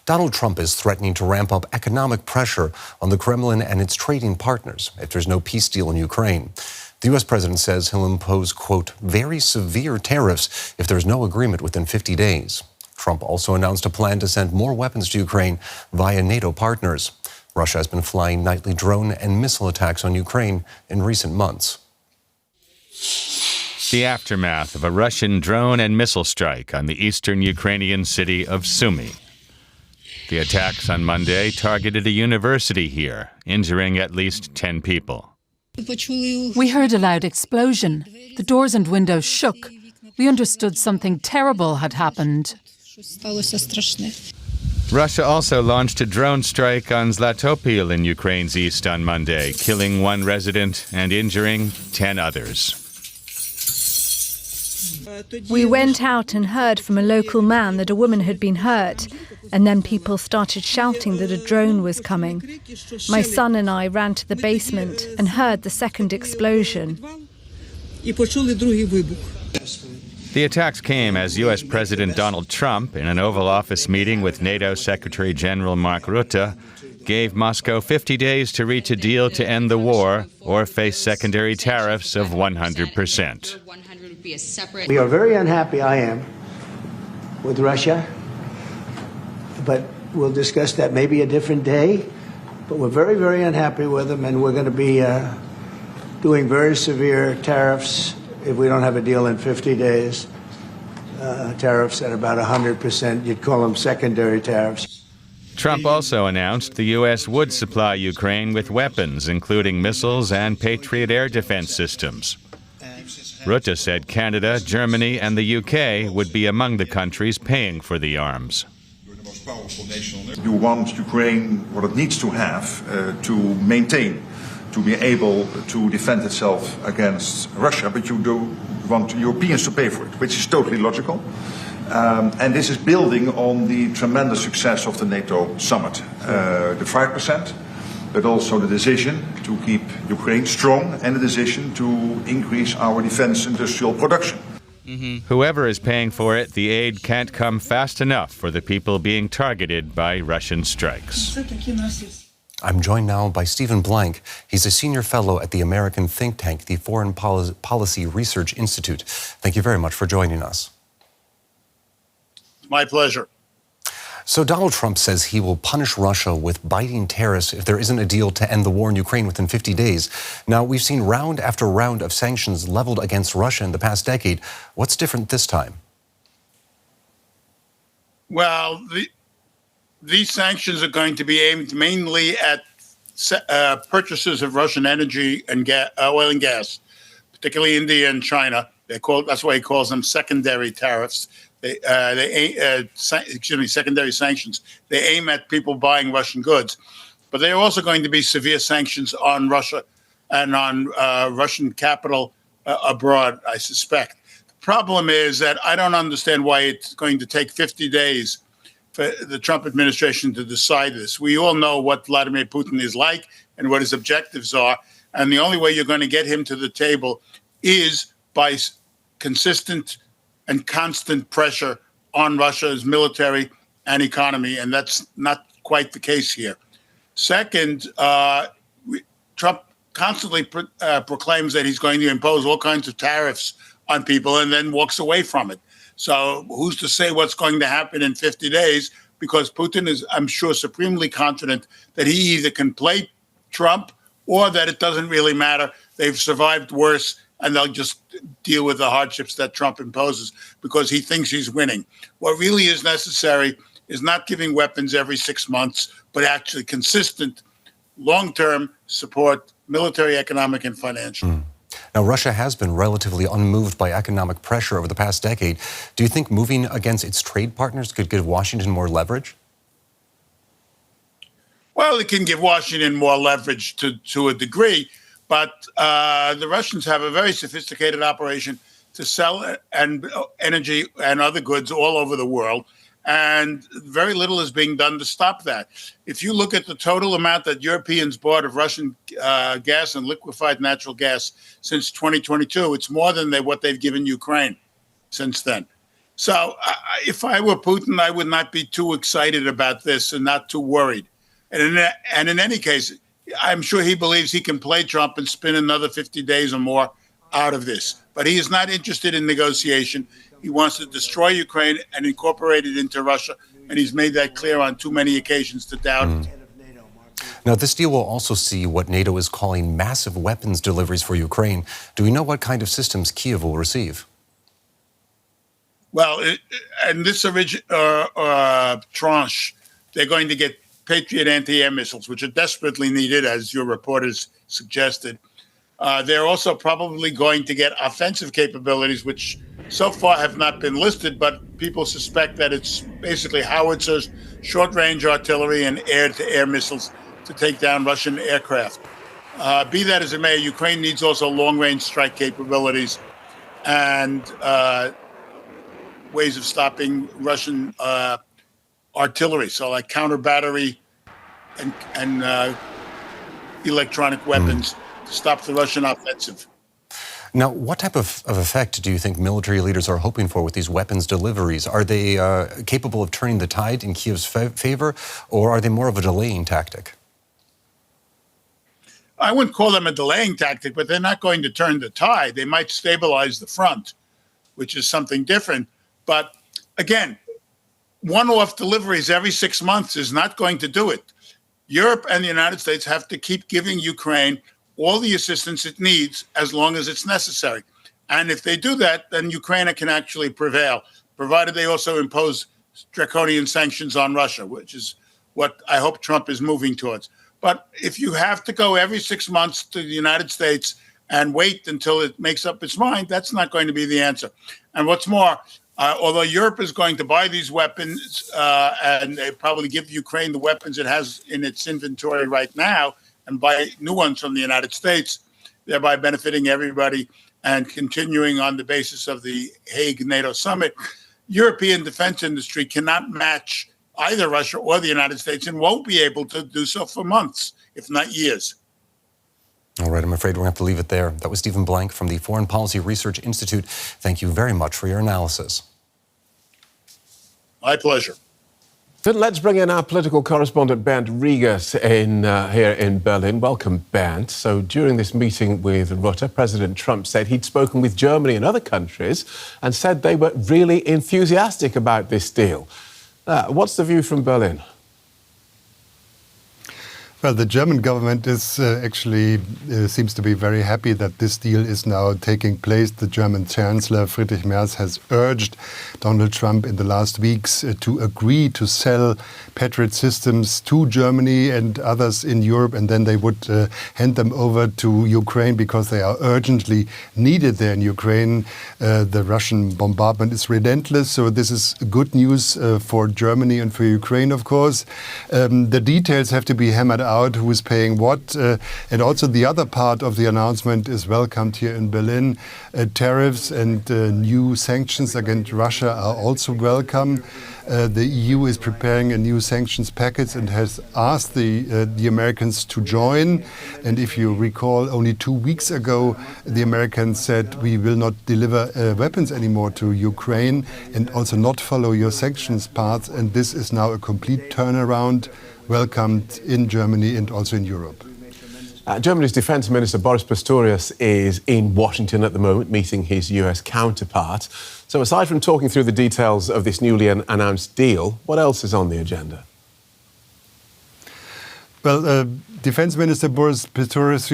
Donald Trump is threatening to ramp up economic pressure on the Kremlin and its trading partners if there's no peace deal in Ukraine. The U.S. president says he'll impose, quote, very severe tariffs if there's no agreement within 50 days. Trump also announced a plan to send more weapons to Ukraine via NATO partners. Russia has been flying nightly drone and missile attacks on Ukraine in recent months. The aftermath of a Russian drone and missile strike on the eastern Ukrainian city of Sumy. The attacks on Monday targeted a university here, injuring at least 10 people. We heard a loud explosion. The doors and windows shook. We understood something terrible had happened. Russia also launched a drone strike on Zlatopil in Ukraine's east on Monday, killing one resident and injuring 10 others. We went out and heard from a local man that a woman had been hurt, and then people started shouting that a drone was coming. My son and I ran to the basement and heard the second explosion. The attacks came as U.S. President Donald Trump, in an Oval Office meeting with NATO Secretary General Mark Rutte, gave Moscow 50 days to reach a deal to end the war or face secondary tariffs of 100%. We are very unhappy, I am, with Russia, but we'll discuss that maybe a different day. But we're very, very unhappy with them, and we're going to be doing very severe tariffs if we don't have a deal in 50 days. Tariffs at about 100%. You'd call them secondary tariffs. Trump also announced the U.S. would supply Ukraine with weapons, including missiles and Patriot air defense systems. Rutte said Canada, Germany, and the UK would be among the countries paying for the arms. You want Ukraine what it needs to have to maintain, to be able to defend itself against Russia, but you do want Europeans to pay for it, which is totally logical. And this is building on the tremendous success of the NATO summit. The 5%, but also the decision to keep Ukraine strong and the decision to increase our defense industrial production. Whoever is paying for it, the aid can't come fast enough for the people being targeted by Russian strikes. I'm joined now by Stephen Blank. He's a senior fellow at the American think tank, the Foreign Policy Research Institute. Thank you very much for joining us. My pleasure. So Donald Trump says he will punish Russia with biting tariffs if there isn't a deal to end the war in Ukraine within 50 days. Now, we've seen round after round of sanctions leveled against Russia in the past decade. What's different this time? Well, these sanctions are going to be aimed mainly at purchases of Russian energy and oil and gas, particularly India and China. That's why he calls them secondary tariffs. Secondary sanctions. They aim at people buying Russian goods, but they are also going to be severe sanctions on Russia and on Russian capital abroad, I suspect. The problem is that I don't understand why it's going to take 50 days for the Trump administration to decide this. We all know what Vladimir Putin is like and what his objectives are, and the only way you're going to get him to the table is by consistent and constant pressure on Russia's military and economy, and that's not quite the case here. Second, Trump constantly proclaims that he's going to impose all kinds of tariffs on people and then walks away from it. So who's to say what's going to happen in 50 days? Because Putin is, I'm sure, supremely confident that he either can play Trump or that it doesn't really matter. They've survived worse, and they'll just deal with the hardships that Trump imposes because he thinks he's winning. What really is necessary is not giving weapons every 6 months, but actually consistent, long-term support, military, economic, and financial. Now, Russia has been relatively unmoved by economic pressure over the past decade. Do you think moving against its trade partners could give Washington more leverage? Well, it can give Washington more leverage to a degree. But the Russians have a very sophisticated operation to sell energy and other goods all over the world, and very little is being done to stop that. If you look at the total amount that Europeans bought of Russian gas and liquefied natural gas since 2022, it's more than what they've given Ukraine since then. So if I were Putin, I would not be too excited about this and not too worried. And in any case, I'm sure he believes he can play Trump and spin another 50 days or more out of this. But he is not interested in negotiation. He wants to destroy Ukraine and incorporate it into Russia. And he's made that clear on too many occasions to doubt it. Now, this deal will also see what NATO is calling massive weapons deliveries for Ukraine. Do we know what kind of systems Kyiv will receive? Well, in this tranche, they're going to get Patriot anti-air missiles, which are desperately needed, as your reporters suggested. They're also probably going to get offensive capabilities, which so far have not been listed, but people suspect that it's basically howitzers, short-range artillery, and air-to-air missiles to take down Russian aircraft. Be that as it may, Ukraine needs also long-range strike capabilities and ways of stopping Russian artillery, so like counter-battery and electronic weapons to stop the Russian offensive. Now, what type of effect do you think military leaders are hoping for with these weapons deliveries? Are they capable of turning the tide in Kyiv's favor, or are they more of a delaying tactic? I wouldn't call them a delaying tactic, but they're not going to turn the tide. They might stabilize the front, which is something different. But again, one-off deliveries every 6 months is not going to do it. Europe and the United States have to keep giving Ukraine all the assistance it needs as long as it's necessary. And if they do that, then Ukraine can actually prevail, provided they also impose draconian sanctions on Russia, which is what I hope Trump is moving towards. But if you have to go every 6 months to the United States and wait until it makes up its mind, that's not going to be the answer. And what's more, although Europe is going to buy these weapons and they probably give Ukraine the weapons it has in its inventory right now and buy new ones from the United States, thereby benefiting everybody and continuing on the basis of the Hague NATO summit, European defense industry cannot match either Russia or the United States and won't be able to do so for months, if not years. All right, I'm afraid we're going to have to leave it there. That was Stephen Blank from the Foreign Policy Research Institute. Thank you very much for your analysis. My pleasure. Let's bring in our political correspondent, Bernd Riegert, here in Berlin. Welcome, Bernd. So during this meeting with Rutte, President Trump said he'd spoken with Germany and other countries and said they were really enthusiastic about this deal. What's the view from Berlin? Well, the German government is actually seems to be very happy that this deal is now taking place. The German Chancellor Friedrich Merz has urged Donald Trump in the last weeks to agree to sell Patriot systems to Germany and others in Europe, and then they would hand them over to Ukraine because they are urgently needed there in Ukraine. The Russian bombardment is relentless, so this is good news for Germany and for Ukraine, of course. The details have to be hammered out, who is paying what, and also the other part of the announcement is welcomed here in Berlin. Tariffs and new sanctions against Russia are also welcome. The EU is preparing a new sanctions package and has asked the Americans to join. And if you recall, only 2 weeks ago, the Americans said we will not deliver weapons anymore to Ukraine and also not follow your sanctions path. And this is now a complete turnaround, welcomed in Germany and also in Europe. Germany's Defence Minister Boris Pistorius is in Washington at the moment, meeting his US counterpart. So aside from talking through the details of this newly announced deal, what else is on the agenda? Well, Defense Minister Boris Pistorius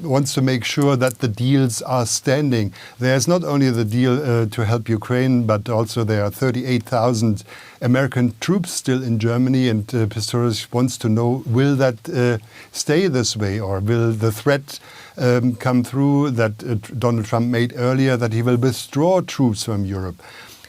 wants to make sure that the deals are standing. There's not only the deal to help Ukraine, but also there are 38,000 American troops still in Germany, and Pistorius wants to know, will that stay this way, or will the threat come through that Donald Trump made earlier, that he will withdraw troops from Europe?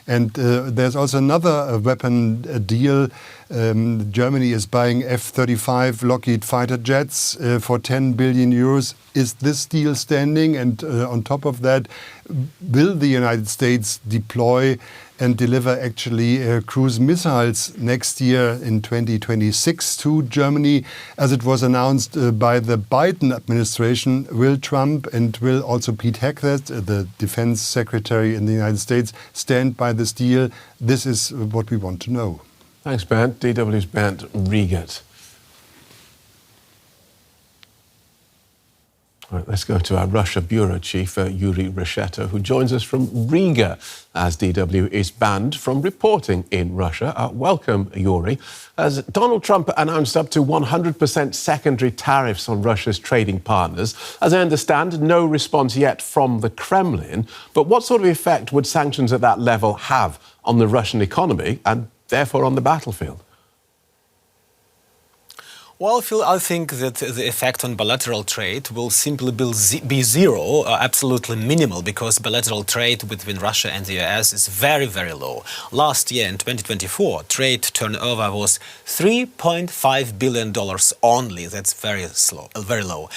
And there's also another weapon deal Germany is buying F-35 Lockheed fighter jets for 10 billion euros. Is this deal standing? And on top of that, will the United States deploy and deliver actually cruise missiles next year in 2026 to Germany, as it was announced by the Biden administration? Will Trump and will also Pete Hegseth, the defense secretary in the United States, stand by this deal? This is what we want to know. Thanks, Bernd. DW's Bernd Riegert. Right, let's go to our Russia Bureau Chief, Juri Rescheto, who joins us from Riga, as DW is banned from reporting in Russia. Welcome, Juri. As Donald Trump announced up to 100% secondary tariffs on Russia's trading partners, as I understand, no response yet from the Kremlin. But what sort of effect would sanctions at that level have on the Russian economy and therefore on the battlefield? Well, Phil, I think that the effect on bilateral trade will simply be zero, absolutely minimal, because bilateral trade between Russia and the US is very, very low. Last year, in 2024, trade turnover was $3.5 billion only. That's very low.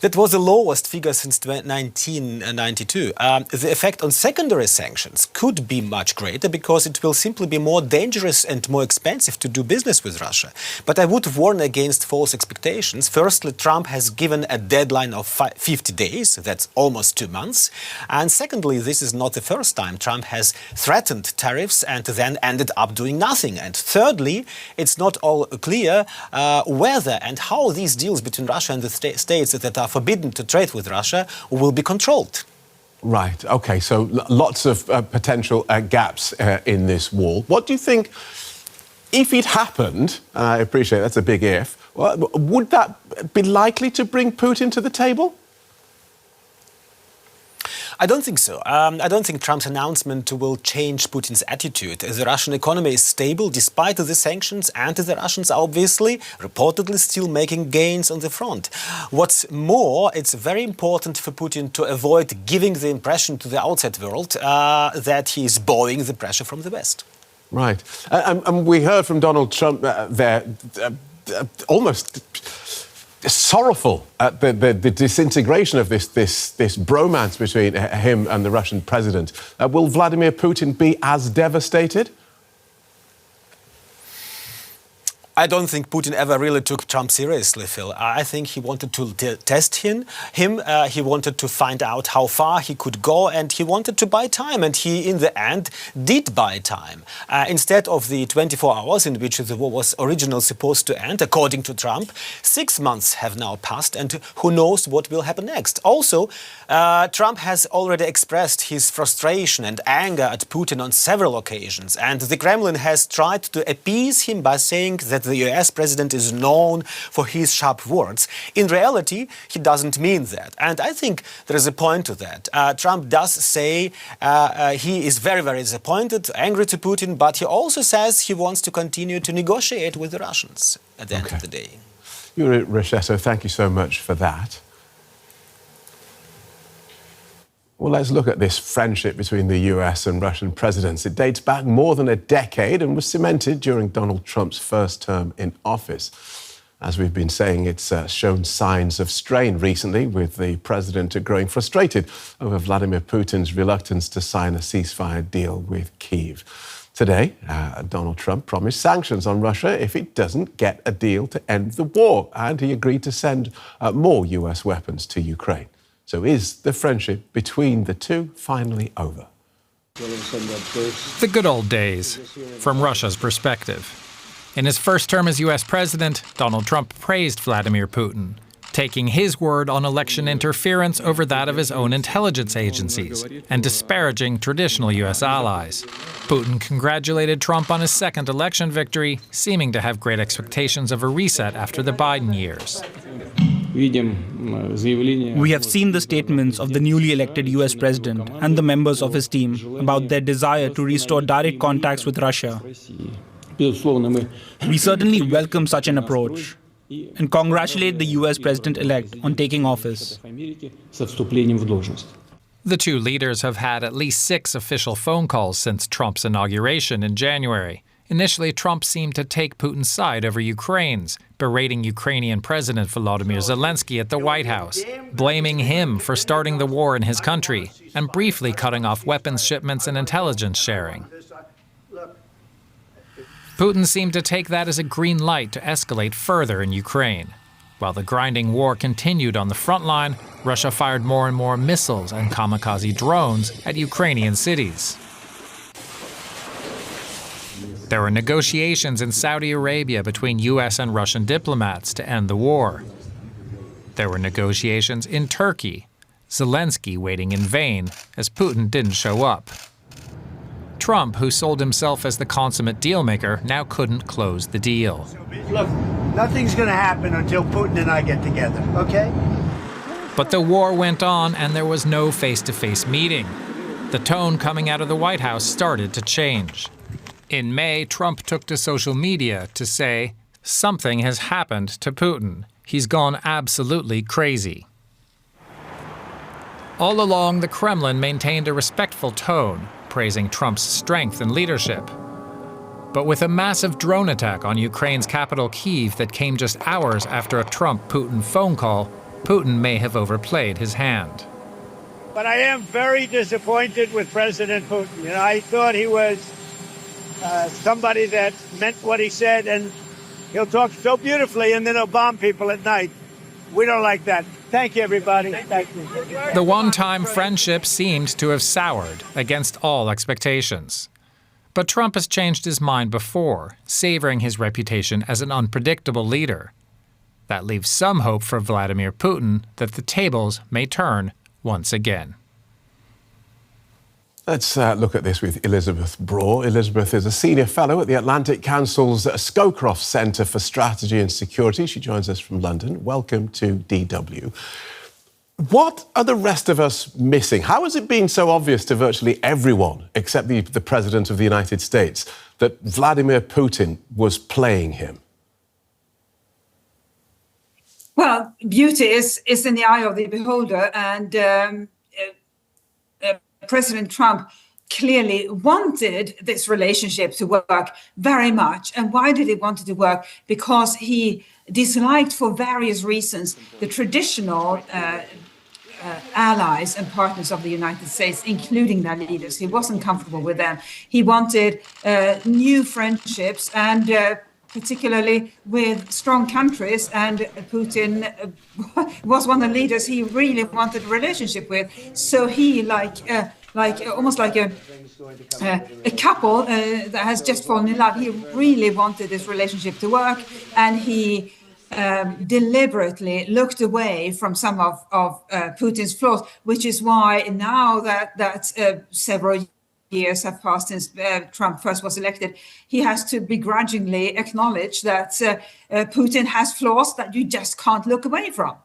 That was the lowest figure since 1992. The effect on secondary sanctions could be much greater, because it will simply be more dangerous and more expensive to do business with Russia. But I would warn against false expectations. Firstly, Trump has given a deadline of 50 days. That's almost 2 months. And secondly, this is not the first time Trump has threatened tariffs and then ended up doing nothing. And thirdly, it's not all clear whether and how these deals between Russia and the states that are forbidden to trade with Russia will be controlled. Right. OK, so lots of potential gaps in this wall. What do you think, if it happened, and I appreciate that's a big if, would that be likely to bring Putin to the table? I don't think so. I don't think Trump's announcement will change Putin's attitude. The Russian economy is stable despite the sanctions, and the Russians are obviously, reportedly, still making gains on the front. What's more, it's very important for Putin to avoid giving the impression to the outside world that he is bowing the pressure from the West. Right. And we heard from Donald Trump there almost sorrowful at the disintegration of this bromance between him and the Russian president. Will Vladimir Putin be as devastated? I don't think Putin ever really took Trump seriously, Phil. I think he wanted to test him. He wanted to find out how far he could go, and he wanted to buy time. And he, in the end, did buy time. Instead of the 24 hours in which the war was originally supposed to end, according to Trump, 6 months have now passed, and who knows what will happen next. Also, Trump has already expressed his frustration and anger at Putin on several occasions, and the Kremlin has tried to appease him by saying that the US president is known for his sharp words. In reality, he doesn't mean that. And I think there is a point to that. Trump does say he is very, very disappointed, angry to Putin, but he also says he wants to continue to negotiate with the Russians at the end of the day. Juri Rescheto, thank you so much for that. Well, let's look at this friendship between the US and Russian presidents. It dates back more than a decade and was cemented during Donald Trump's first term in office. As we've been saying, it's shown signs of strain recently, with the president growing frustrated over Vladimir Putin's reluctance to sign a ceasefire deal with Kyiv. Today, Donald Trump promised sanctions on Russia if it doesn't get a deal to end the war, and he agreed to send more US weapons to Ukraine. So is the friendship between the two finally over? The good old days, from Russia's perspective. In his first term as US president, Donald Trump praised Vladimir Putin, taking his word on election interference over that of his own intelligence agencies, and disparaging traditional US allies. Putin congratulated Trump on his second election victory, seeming to have great expectations of a reset after the Biden years. We have seen the statements of the newly elected US president and the members of his team about their desire to restore direct contacts with Russia. We certainly welcome such an approach and congratulate the US president-elect on taking office. The two leaders have had at least 6 official phone calls since Trump's inauguration in January, Initially, Trump seemed to take Putin's side over Ukraine's, berating Ukrainian President Volodymyr Zelensky at the White House, blaming him for starting the war in his country, and briefly cutting off weapons shipments and intelligence sharing. Putin seemed to take that as a green light to escalate further in Ukraine. While the grinding war continued on the front line, Russia fired more and more missiles and kamikaze drones at Ukrainian cities. There were negotiations in Saudi Arabia between US and Russian diplomats to end the war. There were negotiations in Turkey, Zelensky waiting in vain as Putin didn't show up. Trump, who sold himself as the consummate dealmaker, now couldn't close the deal. Look, nothing's going to happen until Putin and I get together, okay? But the war went on and there was no face-to-face meeting. The tone coming out of the White House started to change. In May, Trump took to social media to say, something has happened to Putin. He's gone absolutely crazy. All along, the Kremlin maintained a respectful tone, praising Trump's strength and leadership. But with a massive drone attack on Ukraine's capital Kyiv that came just hours after a Trump-Putin phone call, Putin may have overplayed his hand. But I am very disappointed with President Putin. I thought he was somebody that meant what he said, and he'll talk so beautifully and then he'll bomb people at night. We don't like that. Thank you, everybody. Thank you. The one-time friendship seemed to have soured against all expectations. But Trump has changed his mind before, savoring his reputation as an unpredictable leader. That leaves some hope for Vladimir Putin that the tables may turn once again. Let's look at this with Elisabeth Braw. Elisabeth is a senior fellow at the Atlantic Council's Scowcroft Centre for Strategy and Security. She joins us from London. Welcome to DW. What are the rest of us missing? How has it been so obvious to virtually everyone, except the President of the United States, that Vladimir Putin was playing him? Well, beauty is in the eye of the beholder, and President Trump clearly wanted this relationship to work very much. And why did he want it to work? Because he disliked, for various reasons, the traditional allies and partners of the United States, including their leaders. He wasn't comfortable with them. He wanted new friendships, and particularly with strong countries, and Putin was one of the leaders he really wanted a relationship with. So he, almost like a couple that has just fallen in love, he really wanted this relationship to work, and he deliberately looked away from some of Putin's flaws, which is why now that several years have passed since Trump first was elected, he has to begrudgingly acknowledge that Putin has flaws that you just can't look away from.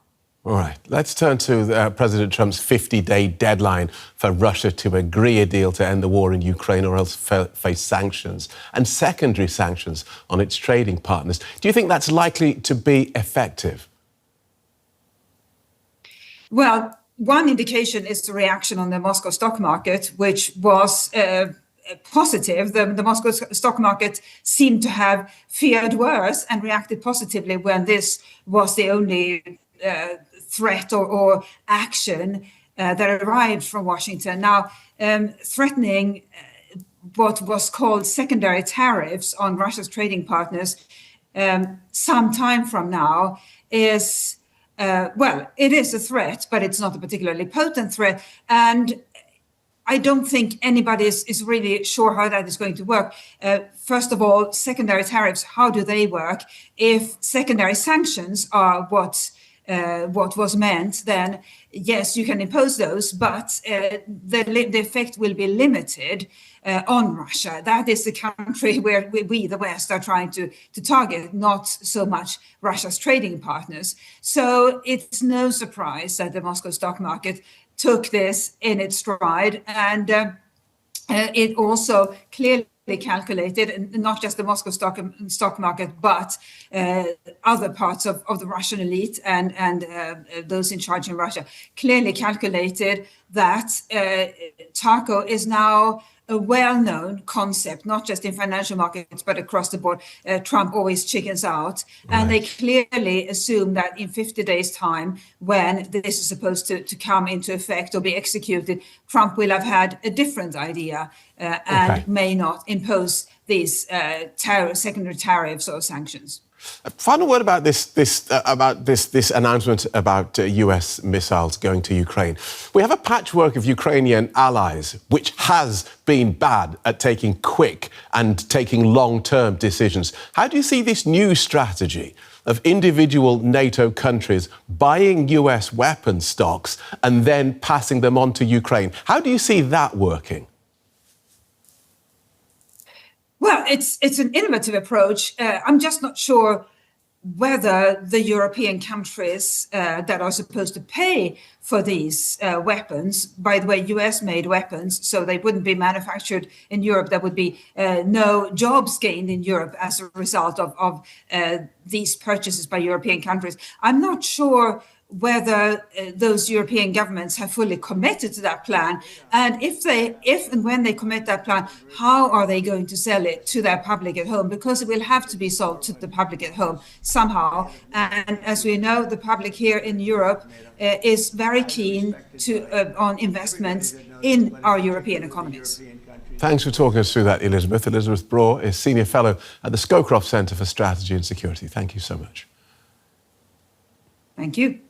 All right, let's turn to President Trump's 50-day deadline for Russia to agree a deal to end the war in Ukraine or else face sanctions and secondary sanctions on its trading partners. Do you think that's likely to be effective? Well, one indication is the reaction on the Moscow stock market, which was positive. The Moscow stock market seemed to have feared worse and reacted positively when this was the only threat or action that arrived from Washington. Now, threatening what was called secondary tariffs on Russia's trading partners some time from now is, it is a threat, but it's not a particularly potent threat. And I don't think anybody is really sure how that is going to work. First of all, secondary tariffs, how do they work? If secondary sanctions are what was meant, then yes, you can impose those, but the effect will be limited on Russia. That is the country where we, the West, are trying to target, not so much Russia's trading partners. So it's no surprise that the Moscow stock market took this in its stride, and it also clearly calculated, and not just the Moscow stock market, but other parts of the Russian elite and those in charge in Russia, clearly calculated that Tarko is now a well-known concept, not just in financial markets, but across the board. Trump always chickens out. And they clearly assume that in 50 days' time, when this is supposed to come into effect or be executed, Trump will have had a different idea and may not impose these secondary tariffs or sanctions. Final word about this announcement about US missiles going to Ukraine. We have a patchwork of Ukrainian allies, which has been bad at taking quick and taking long-term decisions. How do you see this new strategy of individual NATO countries buying US weapon stocks and then passing them on to Ukraine? How do you see that working? Well, it's an innovative approach. I'm just not sure whether the European countries that are supposed to pay for these weapons, by the way, US-made weapons, so they wouldn't be manufactured in Europe. There would be no jobs gained in Europe as a result of these purchases by European countries. I'm not sure whether those European governments have fully committed to that plan. And if and when they commit that plan, how are they going to sell it to their public at home? Because it will have to be sold to the public at home somehow. And as we know, the public here in Europe is very keen on investments in our European economies. Thanks for talking us through that, Elisabeth. Elisabeth Braw is Senior Fellow at the Scowcroft Centre for Strategy and Security. Thank you so much. Thank you.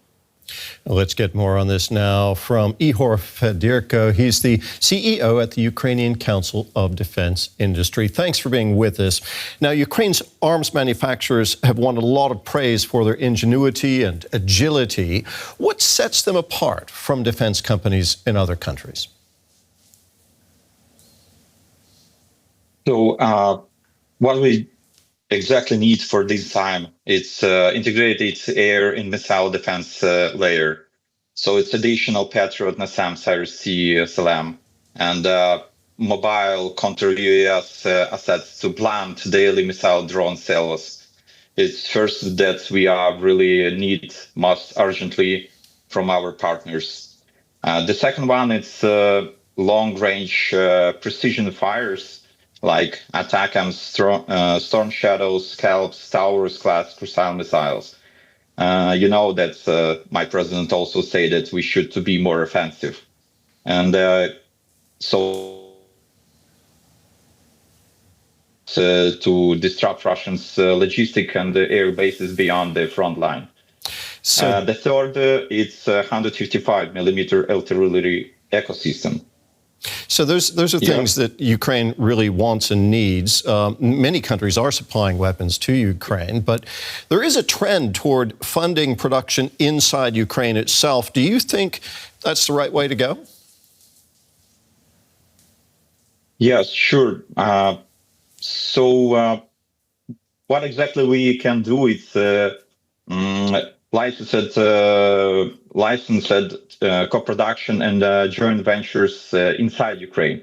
Let's get more on this now from Ihor Fedirko. He's the CEO at the Ukrainian Council of Defense Industry. Thanks for being with us. Now, Ukraine's arms manufacturers have won a lot of praise for their ingenuity and agility. What sets them apart from defense companies in other countries? So, what we exactly need for this time, it's integrated air and missile defense layer. So it's additional Patriot, NASAM, Cyrus-T, SLM, and mobile counter-UAS assets to plant daily missile drone silos. It's first that we really need most urgently from our partners. The second one, it's long-range precision fires, like ATACMS, Storm Shadows, Scalps, Towers class crucial missiles. You know that my president also said that we should to be more offensive. And so to disrupt Russians' logistic and air bases beyond the front line. So the third, it's 155 millimeter artillery ecosystem. So those are things that Ukraine really wants and needs. Many countries are supplying weapons to Ukraine, but there is a trend toward funding production inside Ukraine itself. Do you think that's the right way to go? Yes, sure. So what exactly we can do is licensed co-production and joint ventures inside Ukraine.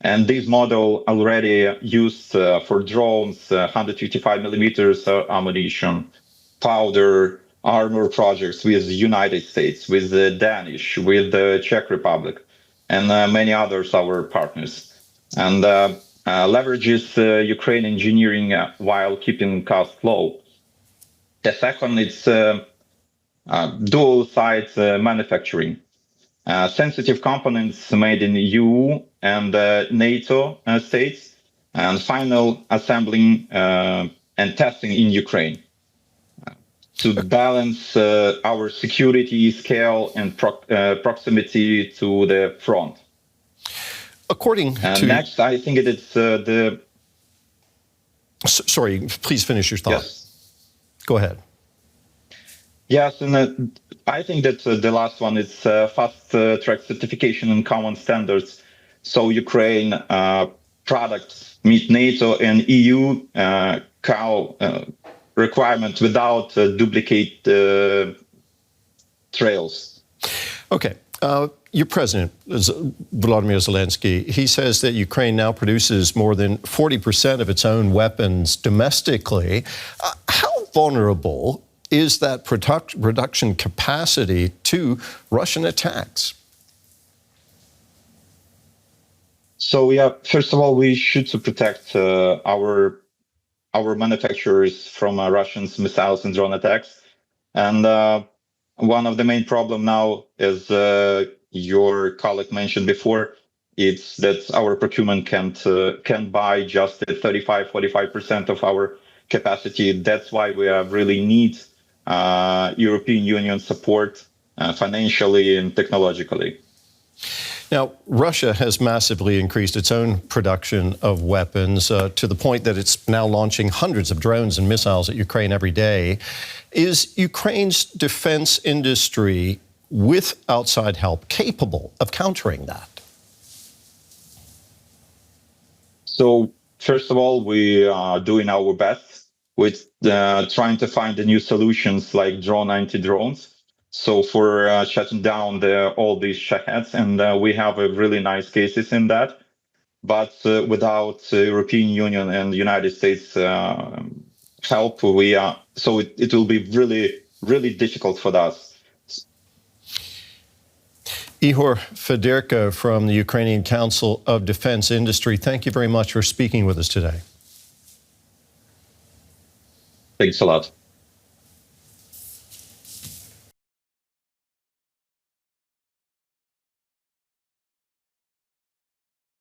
And this model already used for drones, 155 millimeters ammunition, powder, armor projects with the United States, with the Danish, with the Czech Republic, and many others, our partners. And leverages Ukraine engineering while keeping costs low. The second, it's dual-side manufacturing. Sensitive components made in EU and NATO states, and final assembling and testing in Ukraine to balance our security, scale, and proximity to the front. According to... Next, I think it's the... Sorry, please finish your thought. Yes. Go ahead. Yes, and I think that the last one is fast-track certification and common standards. So Ukraine products meet NATO and EU requirements without duplicate trails. Okay. Your president, Volodymyr Zelensky, he says that Ukraine now produces more than 40% of its own weapons domestically. How vulnerable is that production capacity to Russian attacks? So yeah, first of all, we should to protect our manufacturers from Russians' missiles and drone attacks. And one of the main problem now, as your colleague mentioned before, it's that our procurement can buy just 35-45% of our capacity. That's why we really need European Union support financially and technologically. Now, Russia has massively increased its own production of weapons to the point that it's now launching hundreds of drones and missiles at Ukraine every day. Is Ukraine's defense industry, with outside help, capable of countering that? So, first of all, we are doing our best with trying to find the new solutions like drone anti-drones. So for shutting down all these shaheds, and we have a really nice cases in that. But without European Union and United States help, so it will be really, really difficult for us. Ihor Fedirko from the Ukrainian Council of Defense Industry, thank you very much for speaking with us today. Thanks a lot.